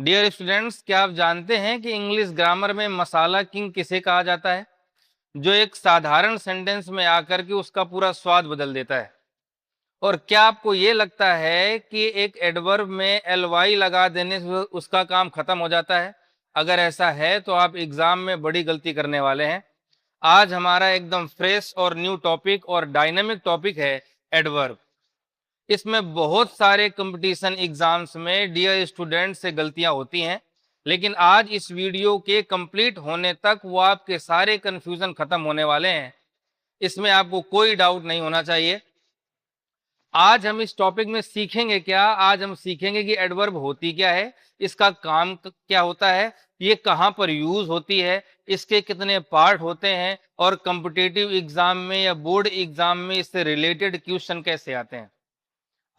Dear students, क्या आप जानते हैं कि इंग्लिश ग्रामर में मसाला किंग किसे कहा जाता है? जो एक साधारण सेंटेंस में आकर के उसका पूरा स्वाद बदल देता है। और क्या आपको ये लगता है कि एक एडवर्ब में एल लगा देने से उसका काम खत्म हो जाता है? अगर ऐसा है तो आप एग्जाम में बड़ी गलती करने वाले हैं। आज हमारा एकदम फ्रेश और न्यू टॉपिक और डायनेमिक टॉपिक है एडवर्ब। इसमें बहुत सारे कंपटीशन एग्जाम्स में डियर स्टूडेंट से गलतियां होती हैं, लेकिन आज इस वीडियो के कंप्लीट होने तक वो आपके सारे कंफ्यूजन खत्म होने वाले हैं। इसमें आपको कोई डाउट नहीं होना चाहिए। आज हम इस टॉपिक में सीखेंगे क्या? आज हम सीखेंगे कि एडवर्ब होती क्या है, इसका काम क्या होता है, ये कहाँ पर यूज होती है, इसके कितने पार्ट होते हैं और कॉम्पिटिटिव एग्जाम में या बोर्ड एग्जाम में इससे रिलेटेड क्वेश्चन कैसे आते हैं।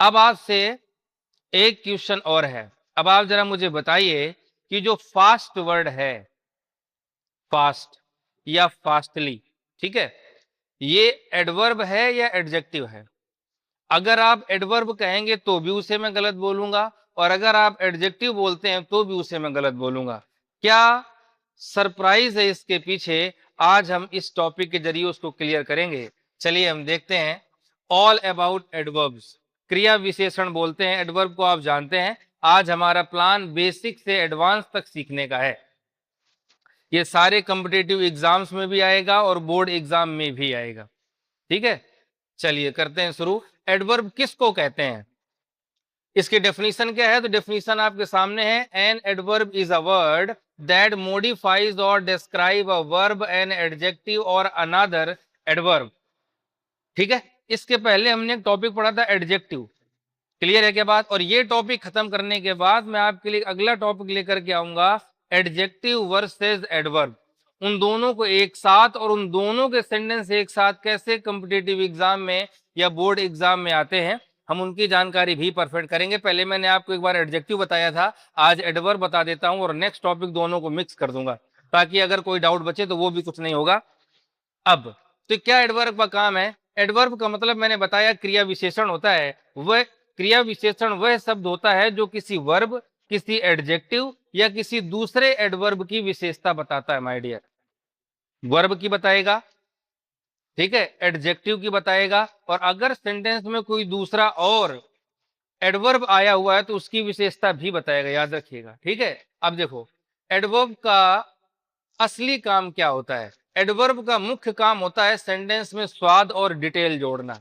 अब आपसे एक क्वेश्चन और है। अब आप जरा मुझे बताइए कि जो फास्ट वर्ड है, फास्ट या फास्टली, ठीक है, ये एडवर्ब है या एडजेक्टिव है? अगर आप एडवर्ब कहेंगे तो भी उसे मैं गलत बोलूंगा, और अगर आप एडजेक्टिव बोलते हैं तो भी उसे मैं गलत बोलूंगा। क्या सरप्राइज है इसके पीछे? आज हम इस टॉपिक के जरिए उसको क्लियर करेंगे। चलिए हम देखते हैं। ऑल अबाउट एडवर्ब्स, क्रिया विशेषण बोलते हैं एडवर्ब को, आप जानते हैं। आज हमारा प्लान बेसिक से एडवांस तक सीखने का है। ये सारे कॉम्पिटिटिव एग्जाम्स में भी आएगा और बोर्ड एग्जाम में भी आएगा, ठीक है। चलिए करते हैं शुरू। एडवर्ब किसको कहते हैं, इसकी डेफिनेशन क्या है? तो डेफिनेशन आपके सामने है। An adverb is a word that modifies or describe a verb, an adjective or another adverb, ठीक है। इसके पहले हमने एक टॉपिक पढ़ा था एडजेक्टिव, क्लियर है क्या बात? और ये टॉपिक खत्म करने के बाद मैं आपके लिए अगला टॉपिक लेकर के आऊंगा, एडजेक्टिव वर्सेस एडवर्ब। उन दोनों को एक साथ और उन दोनों के सेंटेंस एक साथ कैसे कॉम्पिटिटिव एग्जाम में या बोर्ड एग्जाम में आते हैं, हम उनकी जानकारी भी परफेक्ट करेंगे। पहले मैंने आपको एक बार एडजेक्टिव बताया था, आज एडवर्ब बता देता हूं और नेक्स्ट टॉपिक दोनों को मिक्स कर दूंगा, ताकि अगर कोई डाउट बचे तो वो भी कुछ नहीं होगा। अब तो क्या एडवर्ब का काम है? एडवर्ब का मतलब मैंने बताया क्रिया विशेषण होता है। वह क्रिया विशेषण वह शब्द होता है जो किसी वर्ब, किसी एडजेक्टिव या किसी दूसरे एडवर्ब की विशेषता बताता है। माय डियर, वर्ब की बताएगा, ठीक है, एडजेक्टिव की बताएगा, और अगर सेंटेंस में कोई दूसरा और एडवर्ब आया हुआ है तो उसकी विशेषता भी बताएगा, याद रखिएगा, ठीक है। अब देखो, एडवर्ब का असली काम क्या होता है? एडवर्ब का मुख्य काम होता है सेंटेंस में स्वाद और डिटेल जोड़ना।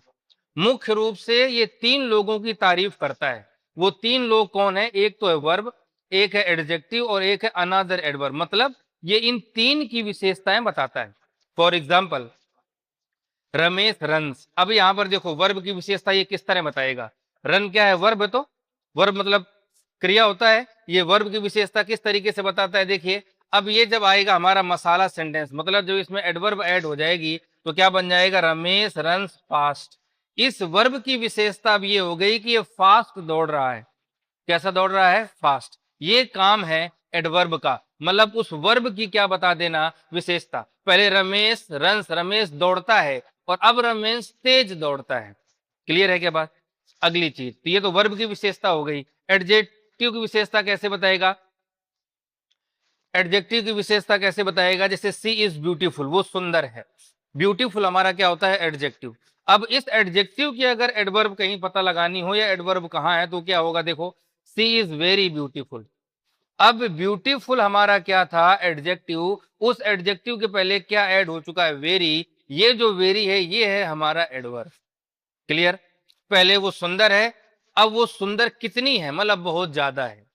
मुख्य रूप से ये तीन लोगों की तारीफ करता है। वो तीन लोग कौन है? एक तो है वर्ब, एक है एडजेक्टिव और एक है अनदर एडवर्ब। मतलब ये इन तीन की विशेषताएं बताता है। For example, Ramesh runs. अब यहां पर देखो वर्ब की विशेषता ये किस तरह बताएगा। रन क्या है? वर्ब है, तो वर्ब मतलब क्रिया होता है। ये वर्ब की विशेषता किस तरीके से बताता है, देखिए। अब ये जब आएगा हमारा मसाला सेंटेंस, मतलब जब इसमें एडवर्ब ऐड हो जाएगी तो क्या बन जाएगा? Ramesh runs fast. इस वर्ब की विशेषता अब ये हो गई कि ये फास्ट दौड़ रहा है। कैसा दौड़ रहा है? फास्ट। ये काम है एडवर्ब का, मतलब उस वर्ब की क्या बता देना? विशेषता। पहले रमेश रन्स, रमेश दौड़ता है, और अब रमेश तेज दौड़ता है। क्लियर है क्या बात? अगली चीज, तो ये तो वर्ब की विशेषता हो गई। एडजेक्टिव की विशेषता कैसे बताएगा? एडजेक्टिव की विशेषता कैसे बताएगा? जैसे सी इज ब्यूटीफुल, वो सुंदर है। ब्यूटीफुल हमारा क्या होता है? एडजेक्टिव। अब इस एडजेक्टिव की अगर एडवर्ब कहीं पता लगानी हो या एडवर्ब कहाँ है, तो क्या होगा? देखो, सी इज वेरी ब्यूटीफुल। अब ब्यूटीफुल हमारा क्या था? एडजेक्टिव। उस एडजेक्टिव के पहले क्या ऐड हो चुका है? वेरी। ये जो वेरी है ये है हमारा एडवर्ब। क्लियर? पहले वो सुंदर है, अब वो सुंदर कितनी है, मतलब बहुत ज्यादा है,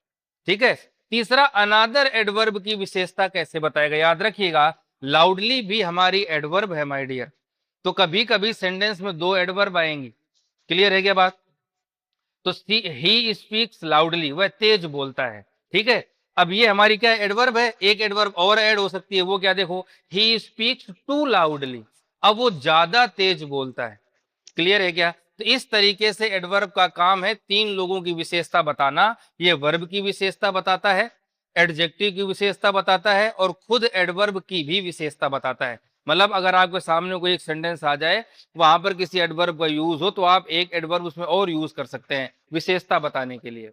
ठीक है। तीसरा, अनादर एडवर्ब की विशेषता कैसे बताएगा? याद रखिएगा, लाउडली भी हमारी एडवर्ब है माय डियर। तो कभी कभी सेंटेंस में दो एडवर्ब आएंगी। क्लियर है क्या बात? तो ही स्पीक्स लाउडली, वह तेज बोलता है, ठीक है। अब ये हमारी क्या एडवर्ब है? एक एडवर्ब और ऐड हो सकती है, वो क्या? देखो, ही स्पीक्स टू लाउडली। अब वो ज्यादा तेज बोलता है। क्लियर है क्या? तो इस तरीके से एडवर्ब का काम है तीन लोगों की विशेषता बताना। ये वर्ब की विशेषता बताता है, एडजेक्टिव की विशेषता बताता है, और खुद एडवर्ब की भी विशेषता बताता है। मतलब अगर आपके सामने कोई एक सेंटेंस आ जाए, वहां पर किसी एडवर्ब का यूज हो, तो आप एक एडवर्ब उसमें और यूज कर सकते हैं विशेषता बताने के लिए।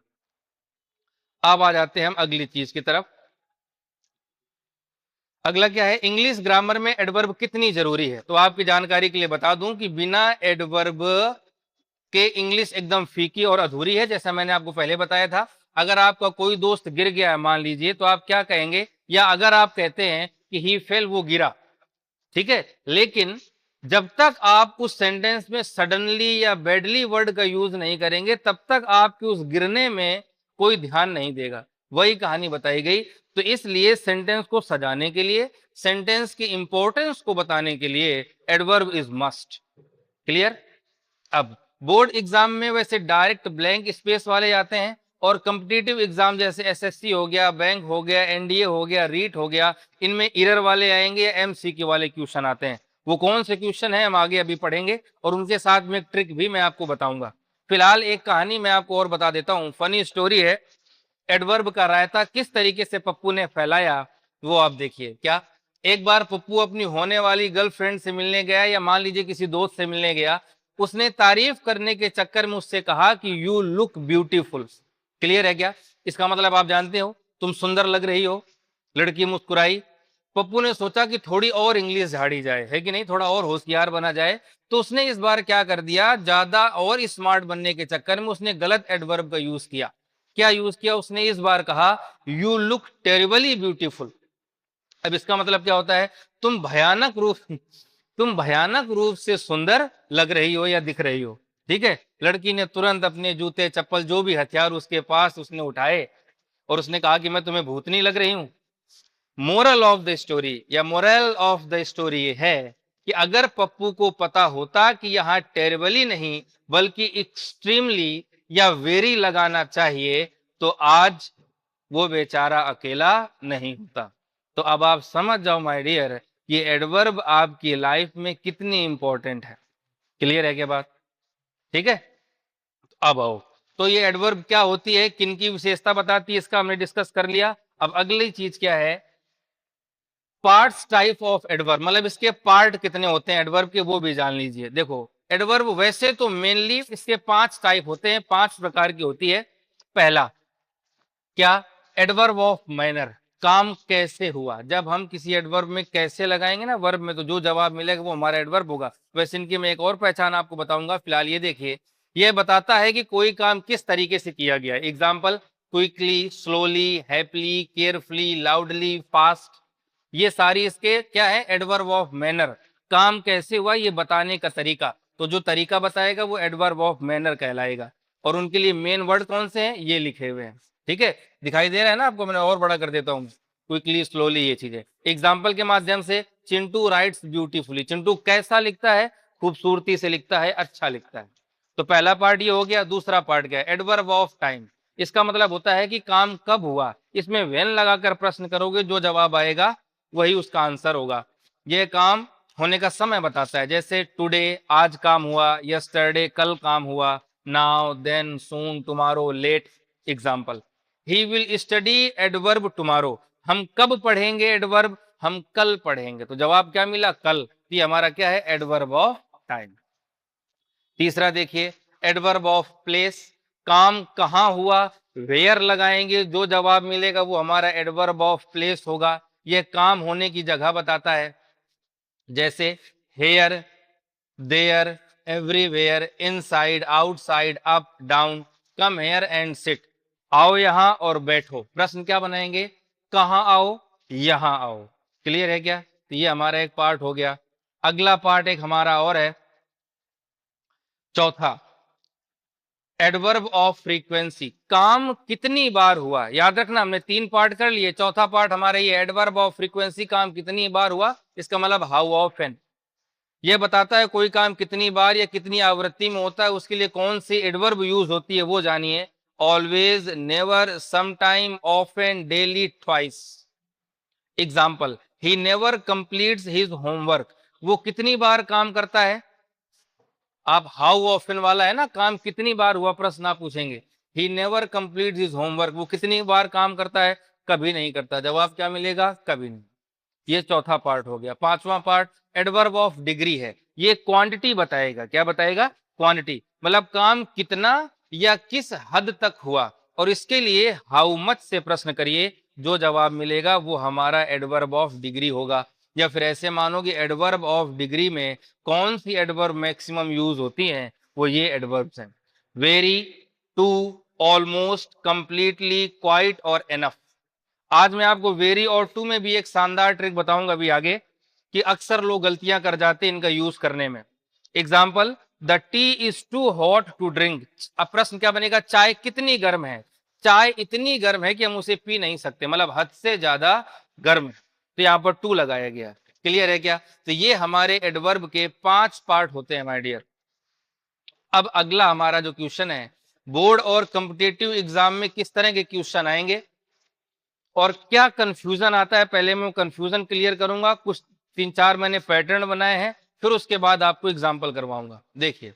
अब आ जाते हैं हम अगली चीज की तरफ। अगला क्या है, इंग्लिश ग्रामर में एडवर्ब कितनी जरूरी है। तो आपकी जानकारी के लिए बता दूं कि बिना एडवर्ब के इंग्लिश एकदम फीकी और अधूरी है। जैसा मैंने आपको पहले बताया था, अगर आपका कोई दोस्त गिर गया है मान लीजिए, तो आप क्या कहेंगे, या अगर आप कहते हैं कि ही फेल, वो गिरा, ठीक है, लेकिन जब तक आप उस सेंटेंस में सडनली या बैडली वर्ड का यूज नहीं करेंगे, तब तक आपके उस गिरने में कोई ध्यान नहीं देगा। वही कहानी बताई गई। तो इसलिए सेंटेंस को सजाने के लिए, सेंटेंस की इंपॉर्टेंस को बताने के लिए एडवर्ब इज मस्ट। क्लियर। अब बोर्ड एग्जाम में वैसे डायरेक्ट ब्लैंक स्पेस वाले आते हैं, और कॉम्पिटिटिव एग्जाम जैसे एसएससी हो गया, बैंक हो गया, एनडीए हो गया, रीट हो गया, इनमें एरर वाले आएंगे या एमसीक्यू वाले क्वेश्चन आते हैं। वो कौन से क्वेश्चन है हम आगे अभी पढ़ेंगे, और उनके साथ में एक ट्रिक भी मैं आपको बताऊंगा। फिलहाल एक कहानी मैं आपको और बता देता हूँ, फनी स्टोरी है। एडवर्ब का रायता किस तरीके से पप्पू ने फैलाया, वो आप देखिए। क्या, एक बार पप्पू अपनी होने वाली गर्लफ्रेंड से मिलने गया, या मान लीजिए किसी दोस्त से मिलने गया। उसने तारीफ करने के चक्कर में उससे कहा कि यू लुक ब्यूटीफुल। क्लियर है क्या? इसका मतलब आप जानते हो, तुम सुंदर लग रही हो। लड़की मुस्कुराई। पप्पू ने सोचा कि थोड़ी और इंग्लिश झाड़ी जाए, है कि नहीं, थोड़ा और होशियार बना जाए। तो उसने इस बार क्या कर दिया, ज्यादा और स्मार्ट बनने के चक्कर में उसने गलत एडवर्ब का यूज किया। क्या यूज किया उसने? इस बार कहा यू लुक टेरिबली ब्यूटीफुल। अब इसका मतलब क्या होता है, तुम भयानक रूप से सुंदर लग रही हो या दिख रही हो। ठीक है। लड़की ने तुरंत अपने जूते चप्पल जो भी हथियार उसके पास उसने उठाए, और उसने कहा कि मैं तुम्हें भूतनी लग रही हूं। मोरल ऑफ द स्टोरी या मोरल ऑफ द स्टोरी ये है कि अगर पप्पू को पता होता कि यहाँ टेरिबली नहीं बल्कि एक्सट्रीमली या वेरी लगाना चाहिए, तो आज वो बेचारा अकेला नहीं होता। तो अब आप समझ जाओ माय डियर, ये एडवर्ब आपकी लाइफ में कितनी इंपॉर्टेंट है। क्लियर है क्या बात? ठीक है। अब आओ, तो ये एडवर्ब क्या होती है, किन की विशेषता बताती है, इसका हमने डिस्कस कर लिया। अब अगली चीज क्या है, पार्ट्स टाइप ऑफ एडवर्ब, मतलब इसके पार्ट कितने होते हैं एडवर्ब के, वो भी जान लीजिए। देखो, एडवर्ब वैसे तो मेनली इसके 5 टाइप होते हैं, 5 प्रकार की होती है। पहला क्या, एडवर्ब ऑफ मैनर, काम कैसे हुआ। जब हम किसी एडवर्ब में कैसे लगाएंगे ना वर्ब में, तो जो जवाब मिलेगा वो हमारा एडवर्ब होगा। वैसे इनकी मैं एक और पहचान आपको बताऊंगा। फिलहाल ये देखिए, यह बताता है कि कोई काम किस तरीके से किया गया। Example, quickly, slowly, happily, carefully, loudly, fast. ये सारी इसके क्या है, एडवर्ब ऑफ मैनर, काम कैसे हुआ ये बताने का तरीका। तो जो तरीका बताएगा वो एडवर्ब ऑफ मैनर कहलाएगा। और उनके लिए मेन वर्ड कौन से हैं, ये लिखे हुए हैं। ठीक है, दिखाई दे रहा है ना आपको, मैंने और बड़ा कर देता हूँ, क्विकली, स्लोली, ये चीजें एग्जाम्पल के माध्यम से। चिंटू राइट्स ब्यूटीफुली, चिंटू कैसा लिखता है, खूबसूरती से लिखता है, अच्छा लिखता है। तो पहला पार्ट ये हो गया। दूसरा पार्ट क्या है, एडवर्ब ऑफ टाइम। इसका मतलब होता है कि काम कब हुआ। इसमें वेन लगाकर प्रश्न करोगे, जो जवाब आएगा वही उसका आंसर होगा। यह काम होने का समय बताता है, जैसे टुडे, आज काम हुआ, यस्टरडे, कल काम हुआ, now, then, soon, tomorrow, late. Example, he will study adverb tomorrow, हम कब पढ़ेंगे एडवर्ब, हम कल पढ़ेंगे। तो जवाब क्या मिला, कल। ये हमारा क्या है, एडवर्ब ऑफ टाइम। तीसरा देखिए, एडवर्ब ऑफ प्लेस, काम कहां हुआ, वेयर लगाएंगे, जो जवाब मिलेगा वो हमारा एडवर्ब ऑफ प्लेस होगा। यह काम होने की जगह बताता है, जैसे here, there, everywhere, inside, outside, up, down, come here and sit, आओ यहां और बैठो। प्रश्न क्या बनाएंगे, कहां आओ, यहां आओ। क्लियर है क्या? तो ये हमारा एक पार्ट हो गया। अगला पार्ट एक हमारा और है, चौथा, एडवर्ब ऑफ फ्रीक्वेंसी, काम कितनी बार हुआ। याद रखना, हमने 3 पार्ट कर लिए, चौथा पार्ट हमारा ये एडवर्ब ऑफ फ्रीक्वेंसी, काम कितनी बार हुआ। इसका मतलब हाउ ऑफन, ये बताता है कोई काम कितनी बार या कितनी आवृत्ति में होता है, उसके लिए कौन सी एडवर्ब यूज होती है वो जानिए। Always, never, sometime, often, daily, twice. Example, he never completes his homework, वो कितनी बार काम करता है। आप हाउ ऑफन वाला है ना, काम कितनी बार हुआ प्रश्न आप पूछेंगे। He never complete his homework, वो कितनी बार काम करता है, कभी नहीं करता। जवाब क्या मिलेगा, कभी नहीं। ये चौथा पार्ट हो गया। पांचवा पार्ट एडवर्ब ऑफ डिग्री है, ये क्वांटिटी बताएगा। क्या बताएगा, क्वांटिटी, मतलब काम कितना या किस हद तक हुआ। और इसके लिए हाउ मच से प्रश्न करिए, जो जवाब मिलेगा वो हमारा एडवर्ब ऑफ डिग्री होगा। या फिर ऐसे मानो कि एडवर्ब ऑफ डिग्री में कौन सी एडवर्ब मैक्सिमम यूज होती हैं, वो ये एडवर्ब्स हैं, very, too, almost, completely, quite और एनफ। आज मैं आपको वेरी और टू में भी एक शानदार ट्रिक बताऊंगा अभी आगे, कि अक्सर लोग गलतियां कर जाते हैं इनका यूज करने में। Example, the tea is too hot to drink. अब प्रश्न क्या बनेगा, चाय कितनी गर्म है? चाय इतनी गर्म है कि हम उसे पी नहीं सकते, मतलब हद से ज्यादा गर्म है। तो यहाँ पर टू लगाया गया। क्लियर है क्या? तो ये हमारे एडवर्ब के 5 पार्ट होते हैं माय डियर। अब अगला हमारा जो क्वेश्चन है, बोर्ड और कॉम्पिटिटिव एग्जाम में किस तरह के क्वेश्चन आएंगे और क्या कंफ्यूजन आता है, पहले मैं कंफ्यूजन क्लियर करूंगा। कुछ 3-4 मैंने पैटर्न बनाए हैं, फिर उसके बाद आपको एग्जाम्पल करवाऊंगा। देखिए,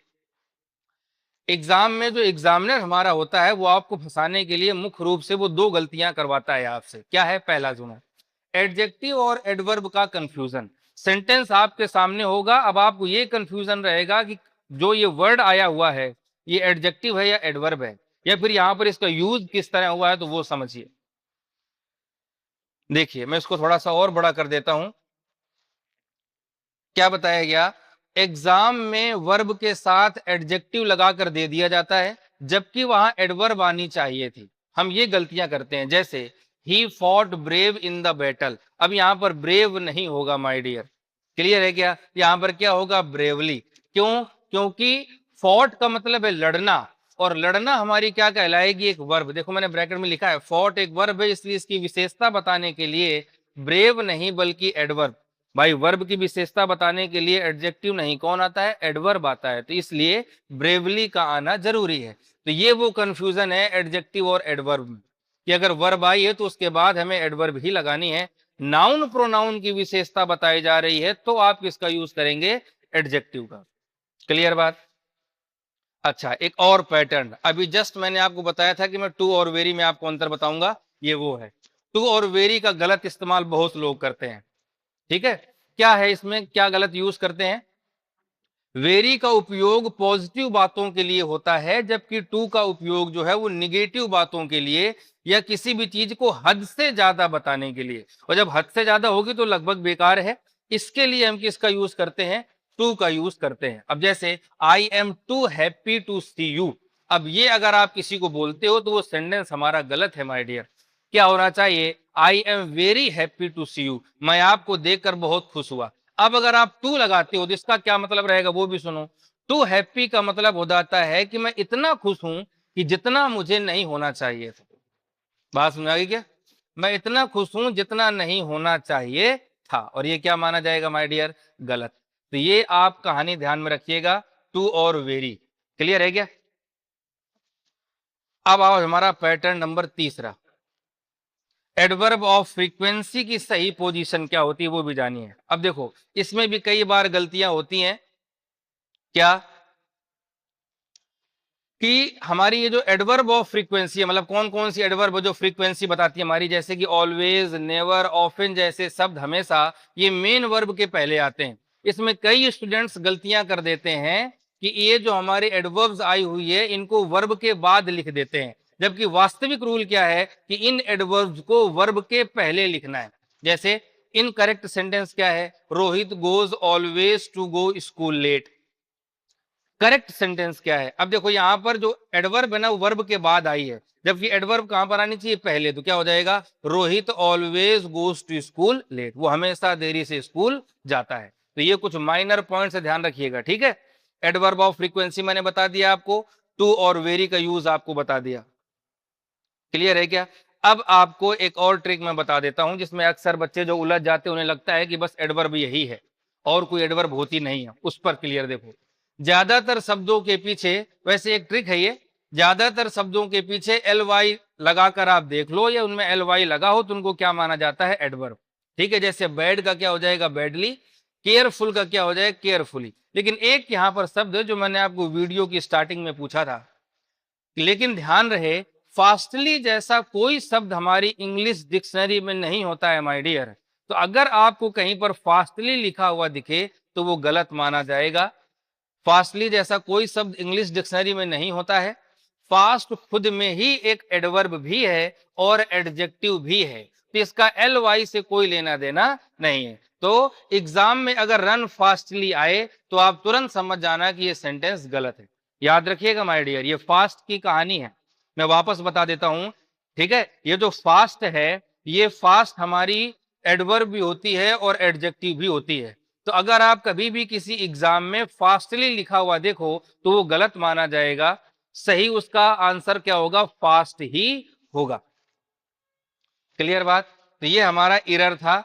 एग्जाम में जो एग्जामिनर हमारा होता है वो आपको फंसाने के लिए मुख्य रूप से वो 2 गलतियां करवाता है आपसे। क्या है? पहला सुनो, एडजेक्टिव और एडवर्ब का कंफ्यूजन। सेंटेंस आपके सामने होगा, अब आपको ये कंफ्यूजन रहेगा कि जो ये वर्ड आया हुआ है ये एडजेक्टिव है या एडवर्ब है, या फिर यहाँ पर इसका यूज किस तरह हुआ है, तो वो समझिए। देखिए, मैं इसको थोड़ा सा और बड़ा कर देता हूं। क्या बताया गया, एग्जाम में वर्ब के साथ एडजेक्टिव लगाकर दे दिया जाता है, जबकि वहां एडवर्ब आनी चाहिए थी। हम ये गलतियां करते हैं, जैसे he fought brave in the battle. अब यहां पर ब्रेव नहीं होगा माय डियर। क्लियर है क्या? यहां पर क्या होगा, ब्रेवली। क्यों? क्योंकि फॉट का मतलब है लड़ना, और लड़ना हमारी क्या कहलाएगी, एक वर्ब। देखो मैंने ब्रैकेट में लिखा है, फॉट एक वर्ब है, इसलिए इसकी विशेषता बताने के लिए ब्रेव नहीं बल्कि एडवर्ब। भाई, वर्ब की विशेषता बताने के लिए एडजेक्टिव नहीं, कौन आता है, एडवर्ब आता है, तो इसलिए ब्रेवली का आना जरूरी है। तो ये वो कंफ्यूजन है एडजेक्टिव और एडवर्ब में, कि अगर वर्ब आई है तो उसके बाद हमें एडवर्ब ही लगानी है। नाउन प्रोनाउन की विशेषता बताई जा रही है तो आप किसका यूज करेंगे, एडजेक्टिव का। क्लियर बात? अच्छा, एक और पैटर्न, अभी जस्ट मैंने आपको बताया था कि मैं टू और वेरी में आपको अंतर बताऊंगा, ये वो है। टू और वेरी का गलत इस्तेमाल बहुत लोग करते हैं। ठीक है, क्या है इसमें, क्या गलत यूज करते हैं? वेरी का उपयोग पॉजिटिव बातों के लिए होता है, जबकि टू का उपयोग जो है वो निगेटिव बातों के लिए, या किसी भी चीज को हद से ज्यादा बताने के लिए। और जब हद से ज्यादा होगी तो लगभग बेकार है। इसके लिए हम किसका यूज करते हैं, टू का यूज करते हैं। अब जैसे, I am too happy to see you. अब ये अगर आप किसी को बोलते हो तो वो सेंटेंस हमारा गलत है माय डियर। क्या होना चाहिए, I am very happy to see you, मैं आपको देखकर बहुत खुश हुआ। अब अगर आप टू लगाते हो तो इसका क्या मतलब रहेगा, वो भी सुनो। टू हैप्पी का मतलब हो जाता है कि मैं इतना खुश हूं कि जितना मुझे नहीं होना चाहिए था। बात समझ आ गई क्या? मैं इतना खुश हूं जितना नहीं होना चाहिए था, और ये क्या माना जाएगा माय डियर, गलत। तो ये आप कहानी ध्यान में रखिएगा, टू और वेरी। क्लियर है क्या? अब आओ हमारा पैटर्न नंबर तीसरा, एडवर्ब ऑफ फ्रीक्वेंसी की सही पोजीशन क्या होती है वो भी जानिए। अब देखो, इसमें भी कई बार गलतियां होती हैं। क्या? कि हमारी ये जो एडवर्ब ऑफ फ्रीक्वेंसी है, मतलब कौन कौन सी एडवर्ब जो फ्रीक्वेंसी बताती है हमारी, जैसे कि ऑलवेज, नेवर, ऑफन जैसे शब्द हमेशा ये मेन वर्ब के पहले आते हैं। इसमें कई स्टूडेंट्स गलतियां कर देते हैं कि ये जो हमारी एडवर्ब्स आई हुई है इनको वर्ब के बाद लिख देते हैं, जबकि वास्तविक रूल क्या है कि इन एडवर्ब्स को वर्ब के पहले लिखना है। जैसे, इनकरेक्ट सेंटेंस क्या है, Rohit goes always to go school late. Correct sentence क्या है? अब देखो, यहां पर जो एडवर्ब है ना वो वर्ब के बाद आई है, जबकि एडवर्ब कहां पर आनी चाहिए, पहले। तो क्या हो जाएगा, Rohit always goes to school late, वो हमेशा देरी से स्कूल जाता है। तो ये कुछ माइनर पॉइंट से ध्यान रखिएगा, ठीक है। एडवर्ब ऑफ फ्रीक्वेंसी मैंने बता दिया आपको, टू और वेरी का यूज आपको बता दिया। क्लियर है क्या? अब आपको एक और ट्रिक मैं बता देता हूं, जिसमें अक्सर बच्चे जो उलझ जाते हैं उन्हें लगता है कि बस एडवर्ब यही है और कोई एडवर्ब होती नहीं है। उस पर क्लियर देखो, ज्यादातर शब्दों के पीछे, वैसे एक ट्रिक है ये, ज्यादातर शब्दों के पीछे एल वाई लगाकर आप देख लो, या उनमें एल वाई लगा हो तो उनको क्या माना जाता है, एडवर्ब। ठीक है, जैसे बैड का क्या हो जाएगा, बैडली। केयरफुल का क्या हो जाएगा, केयरफुली। लेकिन एक यहां पर शब्द है जो मैंने आपको वीडियो की स्टार्टिंग में पूछा था, लेकिन ध्यान रहे, फास्टली जैसा कोई शब्द हमारी इंग्लिश डिक्शनरी में नहीं होता है माय डियर। तो अगर आपको कहीं पर फास्टली लिखा हुआ दिखे तो वो गलत माना जाएगा। फास्टली जैसा कोई शब्द इंग्लिश डिक्शनरी में नहीं होता है। फास्ट खुद में ही एक एडवर्ब भी है और एडजेक्टिव भी है, तो इसका एल वाई से कोई लेना देना नहीं है। तो एग्जाम में अगर रन फास्टली आए तो आप तुरंत समझ जाना कि ये सेंटेंस गलत है। याद रखिएगा माय डियर, ये फास्ट की कहानी है। मैं वापस बता देता हूं, ठीक है। ये जो फास्ट है, ये फास्ट हमारी एडवर्ब भी होती है और एडजेक्टिव भी होती है। तो अगर आप कभी भी किसी एग्जाम में फास्टली लिखा हुआ देखो तो वो गलत माना जाएगा। सही उसका आंसर क्या होगा? फास्ट ही होगा। क्लियर बात? तो ये हमारा एरर था।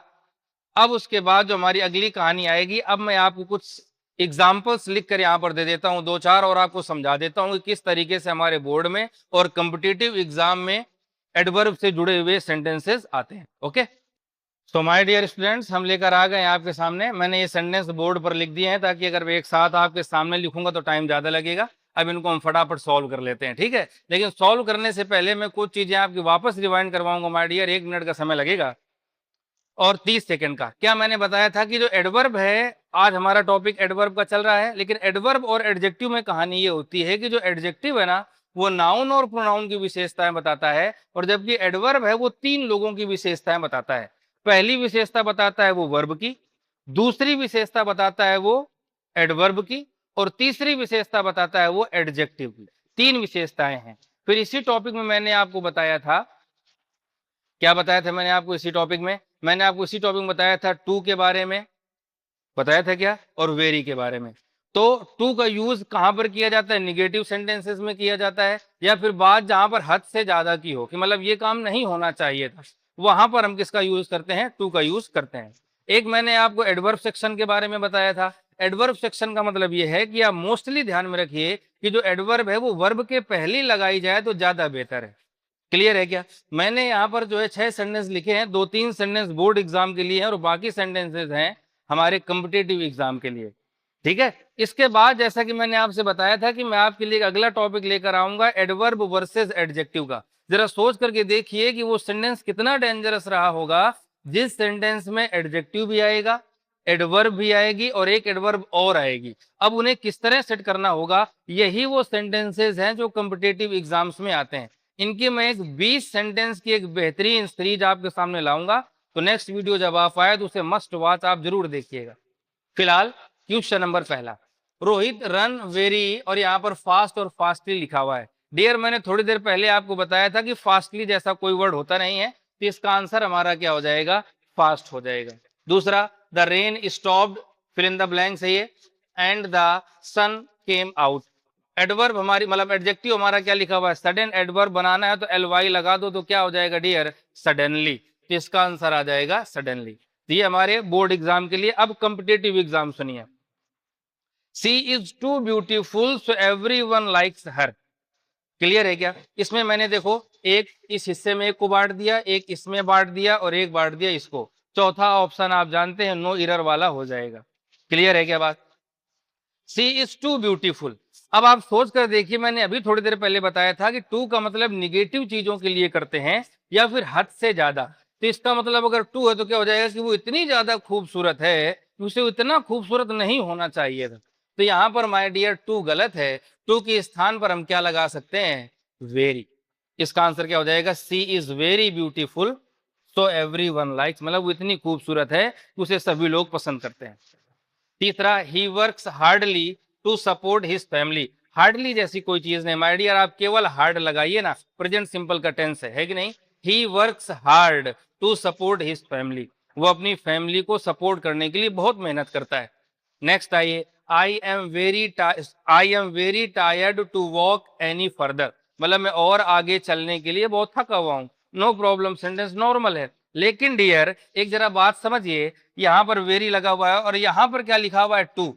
अब उसके बाद जो हमारी अगली कहानी आएगी, अब मैं आपको कुछ एग्जाम्पल्स लिख कर यहां पर दे देता हूं, दो चार, और आपको समझा देता हूं कि किस तरीके से हमारे बोर्ड में और कॉम्पिटिटिव एग्जाम में एडवर्ब से जुड़े हुए सेंटेंसेस आते हैं। Okay, so my dear students, हम लेकर आ गए हैं आपके सामने। मैंने ये सेंटेंस बोर्ड पर लिख दिए हैं ताकि अगर मैं एक साथ आपके सामने लिखूंगा तो टाइम ज्यादा लगेगा। अब इनको हम फटाफट सॉल्व कर लेते हैं, ठीक है। लेकिन सॉल्व करने से पहले मैं कुछ चीजें आपकी वापस रिवाइंड करवाऊंगा माय डियर। 1 मिनट का समय लगेगा और 30 सेकंड का। क्या मैंने बताया था कि जो एडवर्ब है, आज हमारा टॉपिक एडवर्ब का चल रहा है, लेकिन एडवर्ब और एडजेक्टिव में कहानी ये होती है कि जो एडजेक्टिव है ना, वो नाउन और प्रोनाउन की विशेषताएं बताता है, और जबकि एडवर्ब है वो 3 लोगों की विशेषताएं बताता है। पहली विशेषता बताता है वो वर्ब की, दूसरी विशेषता बताता है वो एडवर्ब की, और तीसरी विशेषता बताता है वो एडजेक्टिव की। 3 विशेषताएं हैं। फिर इसी टॉपिक में मैंने आपको बताया था, क्या बताया था मैंने आपको इसी टॉपिक में? मैंने आपको इसी टॉपिक में बताया था टू के बारे में, बताया था क्या, और वेरी के बारे में। तो टू का यूज कहां पर किया जाता है? निगेटिव सेंटेंसेस में किया जाता है, या फिर बात जहां पर हद से ज्यादा की हो, कि मतलब ये काम नहीं होना चाहिए था, वहां पर हम किसका यूज करते हैं? टू का यूज करते हैं। एक मैंने आपको एडवर्ब सेक्शन के बारे में बताया था। एडवर्ब सेक्शन का मतलब ये है कि आप मोस्टली ध्यान में रखिए कि जो एडवर्ब है वो वर्ब के पहले लगाई जाए तो ज्यादा बेहतर है। क्लियर है क्या? मैंने यहाँ पर जो है 6 सेंटेंस लिखे हैं, 2-3 सेंटेंस बोर्ड एग्जाम के लिए हैं और बाकी सेंटेंसेस हैं हमारे कॉम्पिटेटिव एग्जाम के लिए, ठीक है। इसके बाद जैसा कि मैंने आपसे बताया था कि मैं आपके लिए एक अगला टॉपिक लेकर आऊंगा एडवर्ब वर्सेस एडजेक्टिव का। जरा सोच करके देखिए कि वो सेंटेंस कितना डेंजरस रहा होगा जिस सेंटेंस में एडजेक्टिव भी आएगा, एडवर्ब भी आएगी और एक एडवर्ब और आएगी। अब उन्हें किस तरह सेट करना होगा, यही वो सेंटेंसेस हैं जो कॉम्पिटेटिव एग्जाम्स में आते हैं। इनकी मैं एक 20 सेंटेंस की एक बेहतरीन सीरीज आपके सामने लाऊंगा। तो नेक्स्ट वीडियो जब आप आए तो उसे मस्ट वॉच आप जरूर देखिएगा। फिलहाल क्वेश्चन नंबर पहला, रोहित रन वेरी, और यहाँ पर फास्ट और फास्टली लिखा हुआ है। डियर, मैंने थोड़ी देर पहले आपको बताया था कि फास्टली जैसा कोई वर्ड होता नहीं है, तो इसका आंसर हमारा क्या हो जाएगा? फास्ट हो जाएगा। दूसरा, the rain stopped, fill in the blank सही है, and the sun came out. Adverb हमारी मतलब एडजेक्टिव हमारा क्या लिखा हुआ है? सडन। एडवर्ब बनाना है तो एल वाई लगा दो, तो क्या हो जाएगा डियर? सडनली। तो इसका आंसर आ जाएगा सडनली। तो ये हमारे बोर्ड एग्जाम के लिए। अब कॉम्पिटेटिव एग्जाम सुनिए। She is too beautiful so everyone likes her. Clear है क्या? इसमें मैंने देखो एक इस हिस्से में एक को बांट दिया, एक इसमें बांट दिया और एक बांट दिया इसको। चौथा ऑप्शन आप जानते हैं नो एरर वाला हो जाएगा। क्लियर है क्या बात? सी इज टू ब्यूटीफुल। अब आप सोच कर देखिए, मैंने अभी थोड़ी देर पहले बताया था कि टू का मतलब निगेटिव चीजों के लिए करते हैं या फिर हद से ज्यादा। तो इसका मतलब अगर टू है तो क्या हो जाएगा कि वो इतनी ज्यादा खूबसूरत है कि उसे इतना खूबसूरत नहीं होना चाहिए था। तो यहाँ पर माय डियर टू गलत है। टू के स्थान पर हम क्या लगा सकते हैं? वेरी। इसका आंसर क्या हो जाएगा? She is very beautiful so every one likes, मतलब वो इतनी खूबसूरत है कि उसे सभी लोग पसंद करते हैं। तीसरा, he works hardly to support his family. Hardly जैसी कोई चीज नहीं माय डियर, आप केवल हार्ड लगाइए ना, प्रेजेंट सिंपल का टेंस है कि नहीं। He works hard to support his family, वो अपनी फैमिली को सपोर्ट करने के लिए बहुत मेहनत करता है। नेक्स्ट आइए, I am very tired to walk any further, मतलब मैं और आगे चलने के लिए बहुत थका हुआ हूं। नो प्रॉब्लम, सेंटेंस नॉर्मल है। लेकिन डियर एक जरा बात समझिए, यहां पर वेरी लगा हुआ है और यहां पर क्या लिखा हुआ है? टू।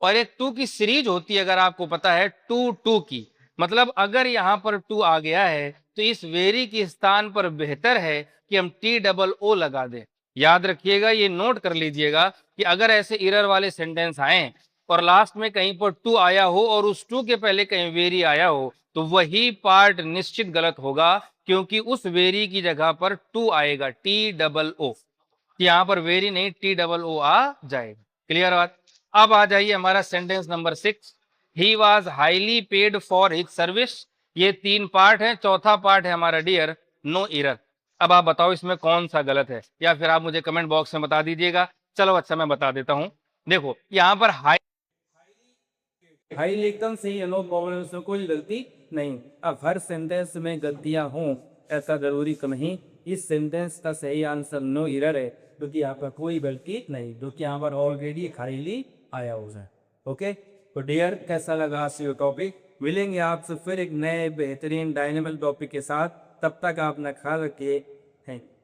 और एक टू की सीरीज होती है, अगर आपको पता है, टू टू की। मतलब अगर यहां पर टू आ गया है तो इस वेरी के स्थान पर बेहतर है कि हम टी डबल ओ लगा दें। याद रखिएगा, ये नोट कर लीजिएगा कि अगर ऐसे एरर वाले सेंटेंस आए और लास्ट में कहीं पर टू आया हो और उस टू के पहले कहीं वेरी आया हो, तो वही पार्ट निश्चित गलत होगा, क्योंकि उस वेरी की जगह पर टू आएगा, टी डबल ओ। यहां पर वेरी नहीं, टी डबल ओ आ जाएगा। क्लियर बात? अब आ जाइए हमारा sentence number 6, he was highly paid for his service. ये 3 पार्ट है, चौथा पार्ट है हमारा डियर नो एरर। अब आप बताओ इसमें कौन सा गलत है, या फिर आप मुझे कमेंट बॉक्स में बता दीजिएगा। चलो अच्छा मैं बता देता हूं। देखो यहाँ पर हाईली एकदम सही है, नो प्रॉब्लम, इसमें कोई गलती नहीं। अब हर सेंटेंस में गलतियां हों ऐसा जरूरी तो नहीं। इस सेंटेंस का सही आंसर नो एरर है, क्योंकि यहाँ पर कोई गलती नहीं, क्योंकि यहाँ पर ऑलरेडी हाईली आया हुआ है। ओके, तो डियर कैसा लगा आज ये टॉपिक? मिलेंगे आपसे फिर एक नए बेहतरीन डायनेमिक टॉपिक के साथ। तब तक आप अपना ख्याल रखिए। Thank you.